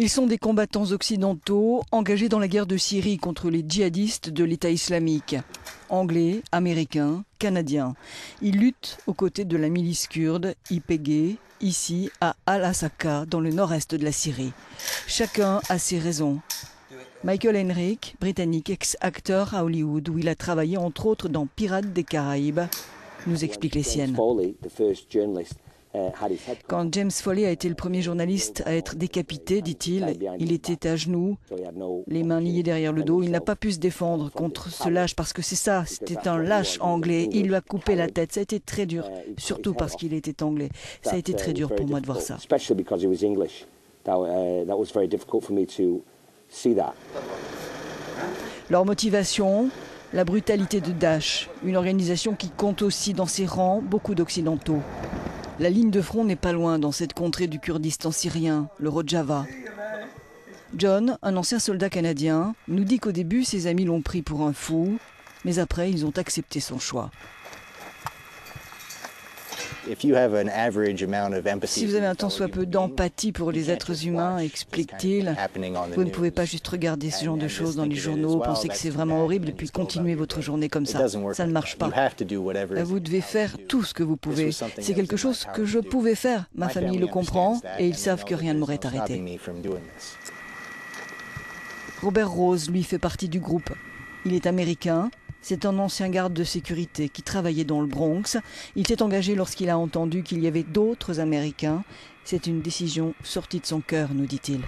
Ils sont des combattants occidentaux engagés dans la guerre de Syrie contre les djihadistes de l'État islamique. Anglais, américains, canadiens. Ils luttent aux côtés de la milice kurde YPG, ici à Al-Hasaka, dans le nord-est de la Syrie. Chacun a ses raisons. Michael Henrick, britannique, ex-acteur à Hollywood, où il a travaillé entre autres dans Pirates des Caraïbes, nous explique les siennes. Quand James Foley a été le premier journaliste à être décapité, dit-il, il était à genoux, les mains liées derrière le dos. Il n'a pas pu se défendre contre ce lâche parce que c'est ça, c'était un lâche anglais. Il lui a coupé la tête. Ça a été très dur, surtout parce qu'il était anglais. Ça a été très dur pour moi de voir ça. Leur motivation, la brutalité de Daesh, une organisation qui compte aussi dans ses rangs beaucoup d'Occidentaux. La ligne de front n'est pas loin dans cette contrée du Kurdistan syrien, le Rojava. John, un ancien soldat canadien, nous dit qu'au début, ses amis l'ont pris pour un fou, mais après, ils ont accepté son choix. Si vous avez un tant soit peu d'empathie pour les êtres humains, explique-t-il, vous ne pouvez pas juste regarder ce genre de choses dans les journaux, penser que c'est vraiment horrible et puis continuer votre journée comme ça. Ça ne marche pas. Vous devez faire tout ce que vous pouvez. C'est quelque chose que je pouvais faire. Ma famille le comprend et ils savent que rien ne m'aurait arrêté. Robert Rose, lui, fait partie du groupe. Il est américain. C'est un ancien garde de sécurité qui travaillait dans le Bronx. Il s'est engagé lorsqu'il a entendu qu'il y avait d'autres Américains. C'est une décision sortie de son cœur, nous dit-il.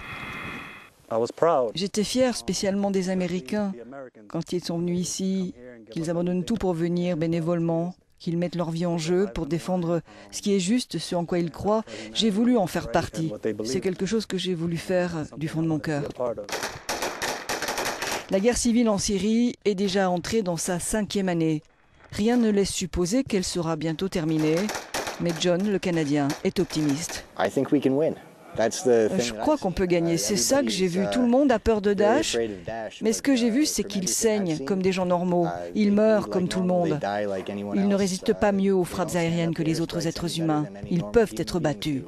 J'étais fier spécialement des Américains. Quand ils sont venus ici, qu'ils abandonnent tout pour venir bénévolement, qu'ils mettent leur vie en jeu pour défendre ce qui est juste, ce en quoi ils croient, j'ai voulu en faire partie. C'est quelque chose que j'ai voulu faire du fond de mon cœur. La guerre civile en Syrie est déjà entrée dans sa 5e année. Rien ne laisse supposer qu'elle sera bientôt terminée. Mais John, le Canadien, est optimiste. Je crois qu'on peut gagner. C'est ça que j'ai vu. Tout le monde a peur de Daesh. Mais ce que j'ai vu, c'est qu'ils saignent comme des gens normaux. Ils meurent comme tout le monde. Ils ne résistent pas mieux aux frappes aériennes que les autres êtres humains. Ils peuvent être battus.